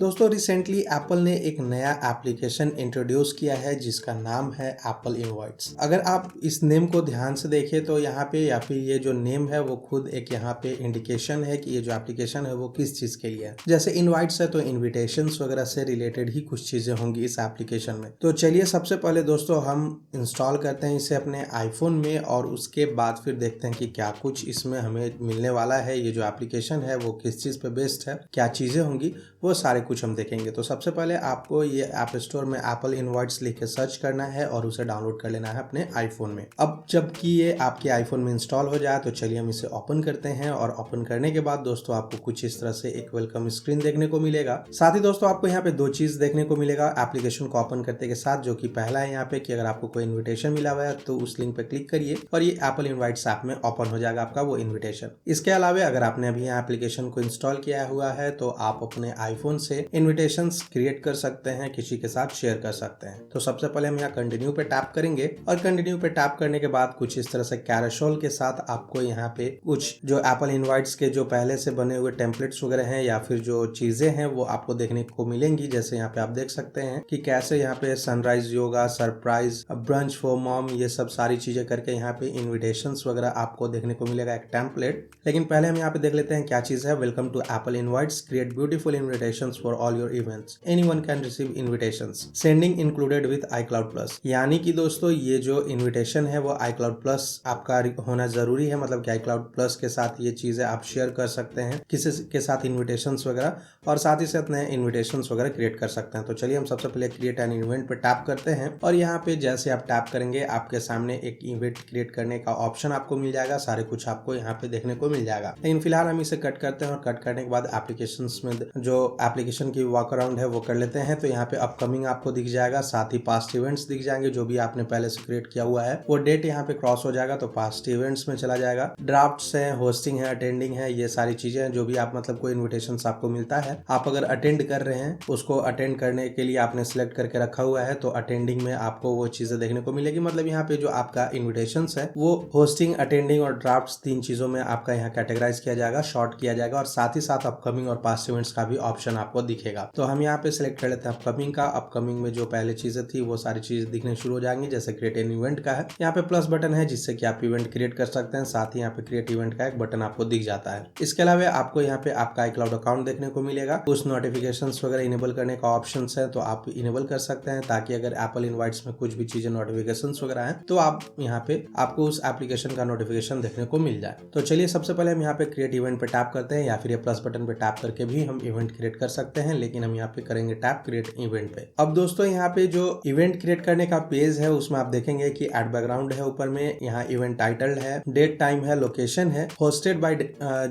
दोस्तों recently Apple ने एक नया एप्लीकेशन इंट्रोड्यूस किया है जिसका नाम है एप्पल इनवाइट्स। अगर आप इस नेम को ध्यान से देखें तो यहाँ पे या फिर ये जो नेम है वो खुद एक यहाँ पे इंडिकेशन है कि ये जो एप्लीकेशन है वो किस चीज के लिए है। जैसे इनवाइट्स है तो इनविटेशंस वगैरह से रिलेटेड ही कुछ चीजें होंगी इस एप्लीकेशन में। तो चलिए सबसे पहले दोस्तों हम इंस्टॉल करते हैं इसे अपने आईफोन में और उसके बाद फिर देखते हैं कि क्या कुछ इसमें हमें मिलने वाला है। ये जो एप्लीकेशन है वो किस चीज पे बेस्ड है, क्या चीजें होंगी, वो सारे कुछ हम देखेंगे। तो सबसे पहले आपको ये ऐप स्टोर में एप्पल इनवाइट्स लिख के सर्च करना है और उसे डाउनलोड कर लेना है अपने आईफोन में। अब जबकि ये आपके आईफोन में इंस्टॉल हो जाए तो चलिए हम इसे ओपन करते हैं। और ओपन करने के बाद दोस्तों आपको कुछ इस तरह से एक वेलकम स्क्रीन देखने को मिलेगा। साथ ही दोस्तों आपको यहाँ पे दो चीज देखने को मिलेगा एप्लीकेशन को ओपन करते के साथ, जो कि पहला है यहाँ पे कि अगर आपको कोई इन्विटेशन मिला हुआ है तो उस लिंक पे क्लिक करिए और ये एप्पल इनवाइट्स ऐप में ओपन हो जाएगा आपका वो इन्विटेशन। इसके अलावा अगर आपने अभी यहाँ एप्लीकेशन को इंस्टॉल किया हुआ है तो आप अपने आईफोन से इन्विटेशंस क्रिएट कर सकते हैं, किसी के साथ शेयर कर सकते हैं। तो सबसे पहले हम यहाँ कंटिन्यू पे टैप करेंगे और कंटिन्यू पे टैप करने के बाद कुछ इस तरह से कैरोसेल के साथ आपको यहाँ पे कुछ जो एप्पल इनवाइट्स के जो पहले से बने हुए टेम्पलेट्स वगैरह हैं या फिर जो चीजें हैं वो आपको देखने को मिलेंगी। जैसे यहाँ पे आप देख सकते हैं कि कैसे यहाँ पे sunrise yoga, surprise, brunch for mom, ये सब सारी चीजें करके यहाँ पे इन्विटेशंस वगैरह आपको देखने को मिलेगा एक टेम्पलेट। लेकिन पहले हम यहाँ पे देख लेते हैं क्या चीज है। Welcome to Apple Invites, create beautiful invitations for all your events, anyone can receive invitations, sending included with iCloud plus. यानी कि दोस्तों ये जो इन्विटेशन है वो iCloud प्लस आपका होना जरूरी है, मतलब कि iCloud प्लस के साथ ये चीजें आप शेयर कर सकते हैं किसी के साथ इन्विटेशंस वगैरह, और साथ ही साथ नए इन्विटेशंस वगैरह क्रिएट कर सकते हैं। तो चलिए हम सबसे पहले क्रिएट एन इवेंट पे टैप करते हैं और यहाँ पे जैसे आप टैप करेंगे आपके सामने एक इवेंट क्रिएट करने का ऑप्शन आपको मिल जाएगा। सारे कुछ आपको यहाँ पे देखने को मिल जाएगा। लेकिन फिलहाल हम इसे कट करते हैं और कट करने के बाद एप्लीकेशंस में जो एप्लीकेशन की वॉक अराउंड है वो कर लेते हैं। तो यहाँ पे अपकमिंग आपको दिख जाएगा, साथ ही पास्ट इवेंट्स दिख जाएंगे जो भी आपने पहले से क्रिएट किया हुआ है वो डेट यहाँ पे क्रॉस हो जाएगा तो पास्ट इवेंट्स में चला जाएगा। ड्राफ्ट्स है, होस्टिंग है, अटेंडिंग है, ये सारी चीजें हैं जो भी आप मतलब कोई इन्विटेशन आपको मिलता है, आप अगर अटेंड कर रहे हैं उसको अटेंड करने के लिए आपने सिलेक्ट करके रखा हुआ है तो अटेंडिंग में आपको वो चीजें देखने को मिलेगी। मतलब यहाँ पे जो आपका इन्विटेशन है वो होस्टिंग, अटेंडिंग और ड्राफ्ट्स तीन चीजों में आपका यहाँ कैटेगराइज किया जाएगा, शॉर्ट किया जाएगा, और साथ ही साथ अपकमिंग और पास्ट इवेंट्स का भी ऑप्शन आपको दिखेगा। तो हम यहाँ पे सिलेक्ट कर लेते हैं अपकमिंग का। अपकमिंग में जो पहले चीजें थी वो सारी चीजें दिखने शुरू हो जाएंगी। जैसे क्रिएट एन इवेंट का है, यहाँ पे प्लस बटन है जिससे कि आप इवेंट क्रिएट कर सकते हैं, साथ ही यहाँ पे क्रिएट इवेंट का एक बटन आपको दिख जाता है। इसके अलावा आपको यहाँ पे आपका iCloud अकाउंट देखने को मिलेगा, कुछ नोटिफिकेशंस वगैरह इनेबल करने का ऑप्शन है तो आप इनेबल कर सकते हैं, ताकि अगर एप्पल इनवाइट्स में कुछ भी चीजें नोटिफिकेशंस वगैरह हैं तो आप यहाँ पे आपको उस एप्लीकेशन का नोटिफिकेशन देखने को मिल जाए। तो चलिए सबसे पहले हम यहाँ पे क्रिएट इवेंट पे टैप करते हैं, या फिर ये प्लस बटन पे टैप करके भी हम इवेंट क्रिएट कर सकते हैं, लेकिन हम यहाँ पे करेंगे टैप क्रिएट इवेंट पे। अब दोस्तों यहाँ पे जो इवेंट क्रिएट करने का पेज है उसमें आप देखेंगे कि एड बैकग्राउंड है, ऊपर में यहाँ इवेंट टाइटल है, डेट टाइम है, लोकेशन है, होस्टेड बाय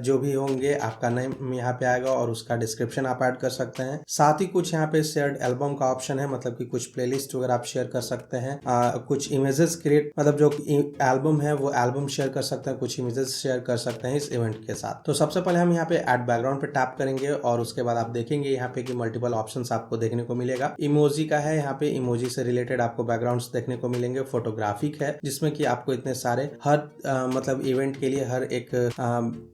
जो भी होंगे आपका नेम यहाँ पे आएगा और उसका डिस्क्रिप्शन आप ऐड कर सकते हैं। साथ ही कुछ यहाँ पे शेयर्ड एल्बम का ऑप्शन है, मतलब कि कुछ प्लेलिस्ट वगैरह आप शेयर कर सकते हैं। कुछ इमेजेस क्रिएट, मतलब जो एल्बम है वो एल्बम शेयर कर सकते हैं, कुछ इमेजेस शेयर कर सकते हैं इस इवेंट के साथ। तो सबसे पहले हम यहाँ पे ऐड बैकग्राउंड पे टैप करेंगे और उसके बाद आप देखेंगे यहाँ पे कि मल्टीपल ऑप्शंस आपको देखने को मिलेगा। इमोजी का है, यहाँ पे इमोजी से रिलेटेड आपको बैकग्राउंड्स देखने को मिलेंगे। फोटोग्राफिक है जिसमें कि आपको इतने सारे हर मतलब इवेंट के लिए हर एक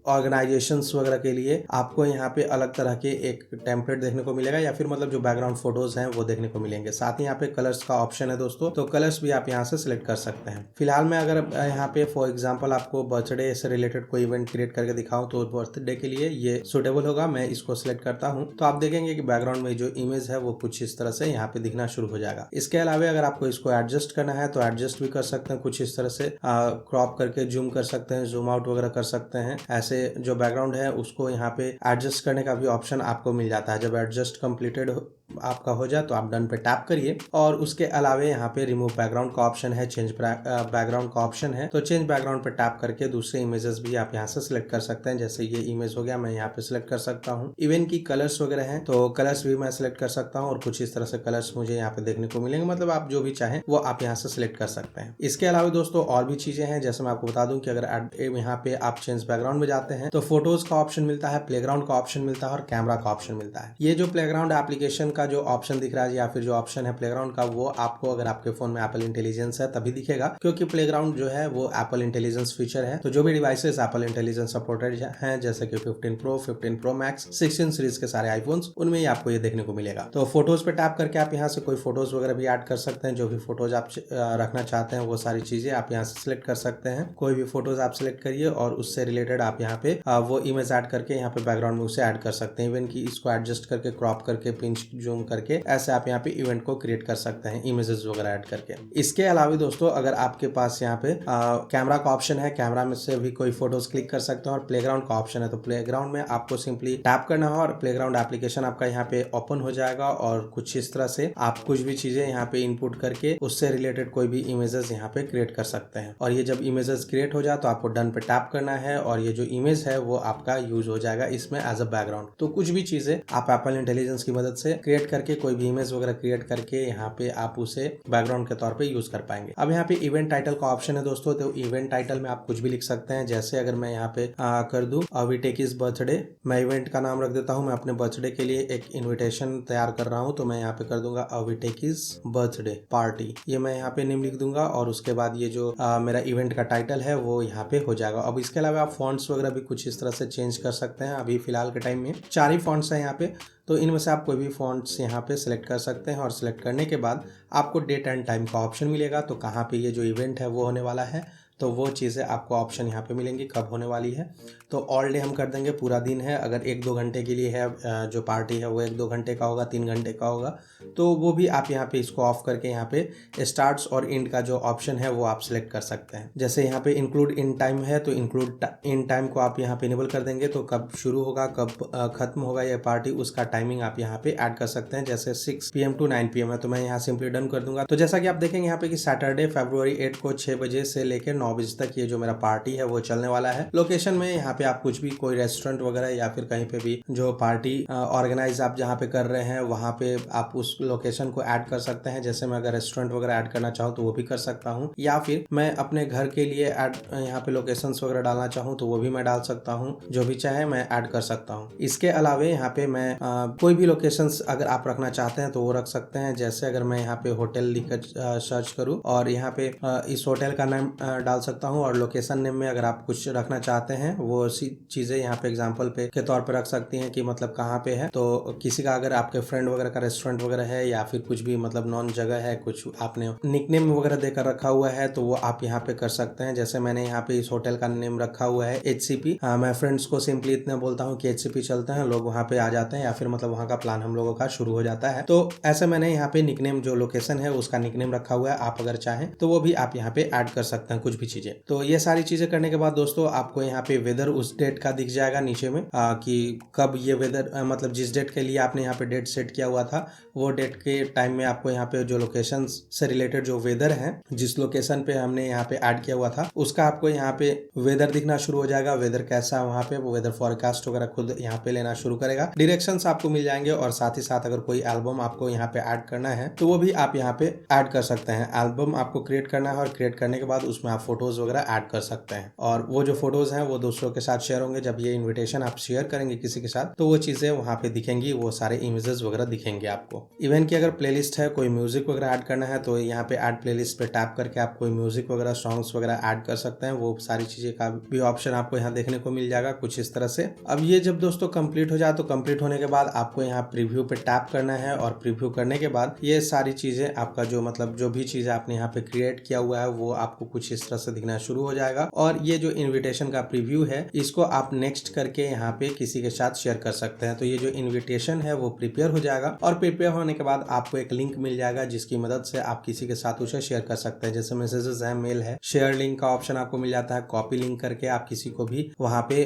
ऑर्गेनाइजेशंस वगैरह के लिए आपको यहाँ पे अलग तरह के एक टेम्पलेट देखने को मिलेगा, या फिर मतलब जो बैकग्राउंड फोटोज हैं वो देखने को मिलेंगे। साथ ही यहाँ पे कलर्स का ऑप्शन है दोस्तों, तो कलर्स भी आप यहाँ से सिलेक्ट कर सकते हैं। फिलहाल मैं अगर यहाँ पे फॉर एग्जांपल आपको बर्थडे से रिलेटेड कोई इवेंट क्रिएट करके दिखाऊं तो बर्थडे के लिए ये सुटेबल होगा। मैं इसको सिलेक्ट करता हूँ तो आप देखेंगे कि बैकग्राउंड में जो इमेज है वो कुछ इस तरह से यहाँ पे दिखना शुरू हो जाएगा। इसके अलावा अगर आपको इसको एडजस्ट करना है तो एडजस्ट भी कर सकते हैं, कुछ इस तरह से क्रॉप करके जूम कर सकते हैं, जूम आउट वगैरह कर सकते हैं। ऐसे जो बैकग्राउंड है उसको यहाँ पे एडजस्ट करने का भी ऑप्शन आपको मिल जाता है। जब एडजस्ट कंप्लीटेड आपका हो जाए तो आप डन पे टैप करिए। और उसके अलावा यहाँ पे रिमूव बैकग्राउंड का ऑप्शन है, चेंज बैकग्राउंड का ऑप्शन है, तो चेंज बैकग्राउंड पे टैप करके दूसरे इमेजेस भी आप यहाँ से सिलेक्ट कर सकते हैं। जैसे ये इमेज हो गया, मैं यहाँ पे सिलेक्ट कर सकता हूँ। इवन की कलर्स वगैरह हैं तो कलर्स भी मैं सिलेक्ट कर सकता हूँ और कुछ इस तरह से कलर्स मुझे यहाँ पे देखने को मिलेंगे। मतलब आप जो भी चाहें वो आप यहाँ से सिलेक्ट कर सकते हैं। इसके अलावा दोस्तों और भी चीजें हैं, जैसे मैं आपको बता दूं कि अगर यहाँ पे आप चेंज बैकग्राउंड में जाते हैं तो फोटोज का ऑप्शन मिलता है, प्लेग्राउंड का ऑप्शन मिलता है और कैमरा का ऑप्शन मिलता है। ये जो प्लेग्राउंड एप्लीकेशन का जो ऑप्शन दिख रहा है या फिर जो ऑप्शन है प्लेग्राउंड का, वो आपको अगर आपके फोन में एप्पल इंटेलिजेंस है तभी दिखेगा, क्योंकि प्लेग्राउंड जो है वो एप्पल इंटेलिजेंस फीचर है। तो जो भी डिवाइसेस एप्पल इंटेलिजेंस सपोर्टेड हैं जैसे कि 15 प्रो, 15 प्रो मैक्स, 16 सीरीज के सारे आईफोन्स, उनमें ही आपको ये देखने को मिलेगा। तो फोटोज पे टैप करके आप यहाँ से कोई फोटोज वगैरह भी ऐड कर सकते हैं। जो भी फोटोज आप रखना चाहते हैं वो सारी चीजें आप यहाँ से सिलेक्ट कर सकते हैं। कोई भी फोटोज आप सिलेक्ट करिए और उससे रिलेटेड आप यहाँ पे वो इमेज ऐड करके यहाँ पे बैकग्राउंड में उसे ऐड कर सकते हैं। इवन की इसको एडजस्ट करके, क्रॉप करके, पिंच जूम करके ऐसे आप यहाँ पे इवेंट को क्रिएट कर सकते हैं इमेजेस वगैरह ऐड करके। इसके अलावा दोस्तों अगर आपके पास यहाँ पे कैमरा का ऑप्शन है, कैमरा में से भी कोई फोटोज क्लिक कर सकते हैं, और प्लेग्राउंड का ऑप्शन है, तो प्लेग्राउंड में आपको सिंपली टैप करना है और प्लेग्राउंड एप्लीकेशन आपका यहाँ पे ओपन हो जाएगा और कुछ इस तरह से आप कुछ भी चीजें यहाँ पे इनपुट करके उससे रिलेटेड कोई भी इमेजेस यहाँ पे क्रिएट कर सकते हैं। और ये जब इमेजेस क्रिएट हो जाए तो आपको डन पे टैप करना है और ये जो इमेज है वो आपका यूज हो जाएगा इसमें एज अ बैकग्राउंड। तो कुछ भी चीजें आप एप्पल इंटेलिजेंस की मदद से क्रिएट करके, कोई भी इमेज वगैरह क्रिएट करके यहाँ पे आप उसे बैकग्राउंड के तौर पे यूज कर पाएंगे। अब यहाँ पे इवेंट टाइटल का ऑप्शन है दोस्तों, तो इवेंट टाइटल में आप कुछ भी लिख सकते हैं। जैसे अगर मैं यहाँ पे कर दूं वी टेक हिज बर्थडे, मैं इवेंट का नाम रख देता हूँ। मैं अपने बर्थडे के लिए एक इन्विटेशन तैयार कर रहा हूँ, तो मैं यहाँ पे कर दूंगा we take his birthday party, ये मैं यहाँ पे नेम लिख दूंगा और उसके बाद ये जो मेरा इवेंट का टाइटल है वो यहाँ पे हो जाएगा। अब इसके अलावा आप फॉन्ट्स वगैरह भी कुछ इस तरह से चेंज कर सकते हैं। अभी फिलहाल के टाइम में 4 ही फॉन्ट्स हैं यहाँ पे, तो इनमें से आप कोई भी फॉन्ट्स यहाँ पे सिलेक्ट कर सकते हैं और सिलेक्ट करने के बाद आपको डेट एंड टाइम का ऑप्शन मिलेगा। तो कहाँ पे ये जो इवेंट है वो होने वाला है, तो वो चीज़ें आपको ऑप्शन यहाँ पे मिलेंगी कब होने वाली है। तो ऑल डे हम कर देंगे, पूरा दिन है। अगर 1-2 घंटे के लिए है जो पार्टी है वो 1-2 घंटे का होगा, 3 घंटे का होगा, तो वो भी आप यहाँ पे इसको ऑफ करके यहाँ पे स्टार्ट्स और एंड का जो ऑप्शन है वो आप सिलेक्ट कर सकते हैं। जैसे यहाँ पे इंक्लूड इन टाइम है, तो इंक्लूड इन टाइम को आप यहाँ पे इनेबल कर देंगे, तो कब शुरू होगा कब खत्म होगा ये पार्टी उसका टाइमिंग आप यहाँ पे ऐड कर सकते हैं। जैसे 6 PM to 9 PM है, तो मैं यहाँ सिंपली डन कर दूंगा। तो जैसा कि आप देखेंगे यहाँ पे कि सैटरडे February 8 को 6 बजे से लेकर 9 बजे तक ये जो मेरा पार्टी है वो चलने वाला है। लोकेशन में यहाँ पे आप कुछ भी, कोई रेस्टोरेंट वगैरह या फिर कहीं पे भी जो पार्टी ऑर्गेनाइज आप जहाँ पे कर रहे हैं वहाँ पे आप उस लोकेशन को ऐड कर सकते हैं। जैसे मैं अगर रेस्टोरेंट वगैरह ऐड करना चाहूँ तो वो भी कर सकता हूँ, या फिर मैं अपने घर के लिए ऐड यहाँ पे लोकेशंस वगैरह डालना चाहूँ तो वो भी मैं डाल सकता हूँ। जो भी चाहे मैं ऐड कर सकता हूँ। इसके अलावा यहाँ पे मैं कोई भी लोकेशंस अगर आप रखना चाहते हैं तो वो रख सकते हैं। जैसे अगर मैं यहाँ पे होटल लिखकर सर्च करूँ और यहाँ पे इस होटल का नाम डाल सकता हूँ, और लोकेशन नेम में अगर आप कुछ रखना चाहते हैं वो सी चीजें यहाँ पे एग्जांपल पे के तौर पे रख सकती हैं कि मतलब कहाँ पे है। तो किसी का अगर आपके फ्रेंड वगैरह का रेस्टोरेंट वगैरह है या फिर कुछ भी मतलब नॉन जगह है, कुछ आपने निकनेम वगैरह देकर रखा हुआ है तो वो आप यहाँ पे कर सकते हैं। जैसे मैंने यहाँ पे इस होटल का नेम रखा हुआ है HCP। मैं फ्रेंड्स को सिंपली इतना बोलता हूँ कि HCP चलते हैं, लोग वहाँ पे आ जाते हैं या फिर मतलब वहाँ का प्लान हम लोगों का शुरू हो जाता है। तो ऐसे मैंने यहाँ पे निकनेम जो लोकेशन है उसका निकनेम रखा हुआ है। आप अगर चाहें तो वो भी आप यहाँ पे ऐड कर सकते हैं कुछ भी चीजें। तो ये सारी चीजें करने के बाद दोस्तों आपको यहाँ पे वेदर उस डेट का दिख जाएगा नीचे में कि कब ये वेदर मतलब जिस डेट के लिए आपने यहाँ पे डेट सेट किया हुआ था वो डेट के टाइम में आपको यहाँ पे जो लोकेशन से रिलेटेड जो वेदर है, जिस लोकेशन पे हमने यहाँ पे ऐड किया हुआ था उसका आपको यहाँ पे वेदर दिखना शुरू हो जाएगा। वेदर कैसा है वहाँ पे, वो वेदर फॉरकास्ट वगैरह खुद यहाँ पे लेना शुरू करेगा। डायरेक्शंस आपको मिल जाएंगे और साथ ही साथ अगर कोई एल्बम आपको यहाँ पे ऐड करना है तो वो भी आप यहाँ पे ऐड कर सकते हैं। एल्बम आपको क्रिएट करना है और क्रिएट करने के बाद उसमें आप फोटोज वगैरह ऐड कर सकते हैं, और वो जो फोटोज हैं वो दोस्तों के साथ शेयर होंगे। जब ये इन्विटेशन आप शेयर करेंगे किसी के साथ तो वो चीजें वहाँ पे दिखेंगी, वो सारे इमेजेस वगैरह दिखेंगे आपको। इवन की अगर प्लेलिस्ट है, कोई म्यूजिक वगैरह ऐड करना है तो यहाँ पे ऐड प्लेलिस्ट पे टैप करके आप कोई म्यूजिक वगैरह सॉन्ग्स वगैरह ऐड कर सकते हैं। वो सारी चीजें का भी ऑप्शन आपको यहाँ देखने को मिल जाएगा कुछ इस तरह से। अब ये जब दोस्तों कंप्लीट हो जाए तो कंप्लीट होने के बाद आपको यहाँ प्रीव्यू पे टैप करना है, और प्रीव्यू करने के बाद ये सारी चीजें आपका जो मतलब जो भी चीजें आपने यहाँ पे क्रिएट किया हुआ है वो आपको कुछ इस तरह से दिखना शुरू हो जाएगा। और ये जो इन्विटेशन का प्रीव्यू है इसको आप नेक्स्ट करके यहाँ पे किसी के साथ शेयर कर सकते हैं। तो ये जो इन्विटेशन है वो प्रिपेयर हो जाएगा, और प्रिपेयर होने के बाद आपको एक लिंक मिल जाएगा जिसकी मदद से आप किसी के साथ उसे शेयर कर सकते हैं। जैसे मैसेजेस है, मेल है, शेयर लिंक का ऑप्शन आपको मिल जाता है। कॉपी लिंक करके आप किसी को भी वहाँ पे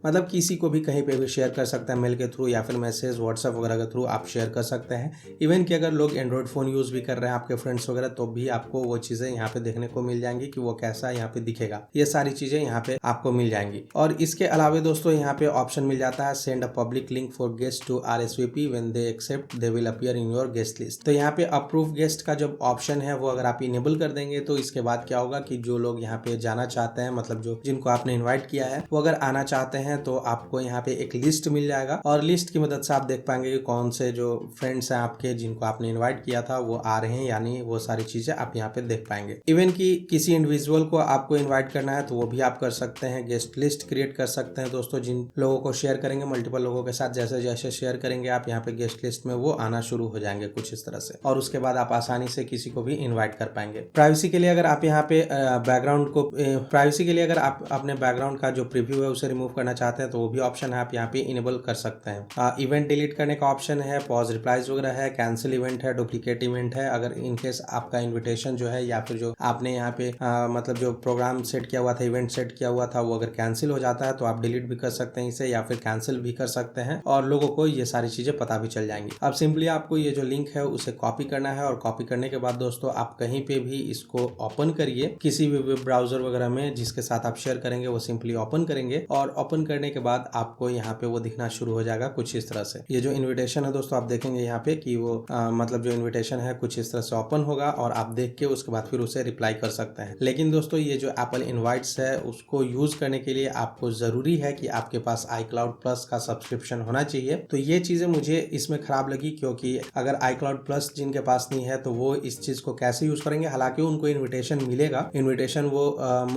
मतलब किसी को भी कहीं पे भी शेयर कर सकते हैं, मेल के थ्रू या फिर मैसेज व्हाट्सएप वगैरह के थ्रू आप शेयर कर सकते हैं। इवन कि अगर लोग एंड्रॉइड फोन यूज भी कर रहे हैं आपके फ्रेंड्स वगैरह तो भी आपको वो चीजें यहाँ पे देखने को मिल जाएंगी कि वो कैसा सा यहाँ पे दिखेगा। ये सारी चीजें यहाँ पे आपको मिल जाएंगी। और इसके अलावा दोस्तों यहाँ पे ऑप्शन मिल जाता है send a public link for guest to RSVP when they accept they will appear in your guest list. तो यहाँ पे अप्रूव गेस्ट का जो ऑप्शन है वो अगर आप इनेबल कर देंगे तो इसके बाद क्या होगा कि जो लोग यहाँ पे जाना चाहते हैं, मतलब जो जिनको आपने इन्वाइट किया है, वो अगर आना चाहते हैं तो आपको यहाँ पे एक लिस्ट मिल जाएगा और लिस्ट की मदद से आप देख पाएंगे कि कौन से जो फ्रेंड्स हैं आपके जिनको आपने इन्वाइट किया था वो आ रहे हैं, यानी वो सारी चीजें आप यहाँ पे देख पाएंगे। इवन कि किसी इंडिविजुअल को आपको इन्वाइट करना है तो वो भी आप कर सकते हैं। गेस्ट लिस्ट क्रिएट कर सकते हैं दोस्तों, जिन लोगों को शेयर करेंगे मल्टीपल लोगों के साथ, जैसे जैसे शेयर करेंगे आप यहाँ पे गेस्ट लिस्ट में वो आना शुरू हो जाएंगे कुछ इस तरह से, और उसके बाद आप आसानी से किसी को भी इन्वाइट कर पाएंगे। प्राइवेसी के लिए अगर आप यहाँ पे बैकग्राउंड को प्राइवेसी के लिए अगर आप अपने बैकग्राउंड का जो प्रीव्यू है उसे रिमूव करना चाहते हैं तो वो भी ऑप्शन है, आप यहाँ पे इनेबल कर सकते हैं। इवेंट डिलीट करने का ऑप्शन है, पॉज रिप्लाईज वगैरह है, कैंसिल इवेंट है, डुप्लीकेट इवेंट है। अगर इनकेस आपका इन्विटेशन जो है या फिर जो आपने यहाँ पे मतलब जो प्रोग्राम सेट किया हुआ था, इवेंट सेट किया हुआ था, वो अगर कैंसिल हो जाता है तो आप डिलीट भी कर सकते हैं इसे या फिर कैंसिल भी कर सकते हैं और लोगों को ये सारी चीजें पता भी चल जाएंगी। अब सिंपली आपको ये जो लिंक है उसे कॉपी करना है और कॉपी करने के बाद दोस्तों आप कहीं पे भी इसको ओपन करिए, किसी भी वेब ब्राउजर वगैरह में जिसके साथ आप शेयर करेंगे वो सिंपली ओपन करेंगे और ओपन करने के बाद आपको यहाँ पे वो दिखना शुरू हो जाएगा कुछ इस तरह से। ये जो इन्विटेशन है दोस्तों आप देखेंगे यहाँ पे कि वो मतलब जो इन्विटेशन है कुछ इस तरह से ओपन होगा और आप देख के उसके बाद फिर उसे रिप्लाई कर सकते हैं। लेकिन दोस्तों ये जो एप्पल इनवाइट्स है उसको यूज करने के लिए आपको जरूरी है कि आपके पास iCloud Plus का सब्सक्रिप्शन होना चाहिए। तो ये चीजें मुझे इसमें खराब लगी, क्योंकि अगर iCloud Plus जिनके पास नहीं है तो वो इस चीज को कैसे यूज करेंगे। हालांकि उनको इन्विटेशन मिलेगा, इन्विटेशन वो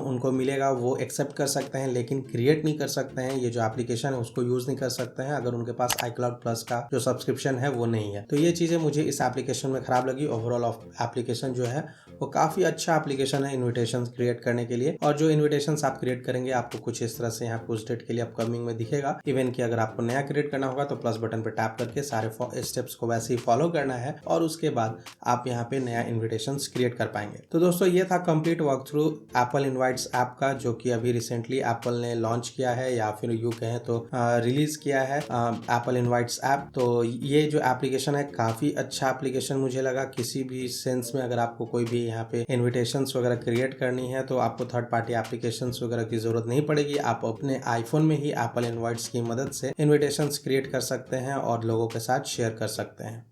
उनको मिलेगा, वो एक्सेप्ट कर सकते हैं, लेकिन क्रिएट नहीं कर सकते हैं। ये जो एप्लीकेशन है उसको यूज नहीं कर सकते हैं अगर उनके पास iCloud Plus का जो सब्सक्रिप्शन है वो नहीं है। तो ये चीजें मुझे इस एप्लीकेशन में खराब लगी। ओवरऑल एप्लीकेशन जो है वो काफी अच्छा एप्लीकेशन है इन्विटेशन क्रिएट करने के लिए, और जो इन्विटेशन आप क्रिएट करेंगे आपको कुछ इस तरह से यहाँ पे उस डेट के लिए अपकमिंग में दिखेगा। इवन कि अगर आपको नया क्रिएट करना होगा तो प्लस बटन पे टैप करके सारे स्टेप्स को वैसे ही फॉलो करना है और उसके बाद आप यहाँ पे नया इन्विटेशन क्रिएट कर पाएंगे। तो दोस्तों ये था complete walk through Apple invites app का, जो कि अभी रिसेंटली एप्पल ने लॉन्च किया है या फिर यूं कहें तो रिलीज किया है एप्पल इनवाइट्स ऐप। तो ये जो एप्लीकेशन है काफी अच्छा एप्लीकेशन मुझे लगा। किसी भी सेंस में अगर आपको कोई भी यहाँ पे इन्विटेशंस वगैरह क्रिएट करनी है तो आपको थर्ड पार्टी एप्लीकेशंस वगैरह की जरूरत नहीं पड़ेगी। आप अपने आईफोन में ही एप्पल इनवाइट्स की मदद से इन्विटेशंस क्रिएट कर सकते हैं और लोगों के साथ शेयर कर सकते हैं।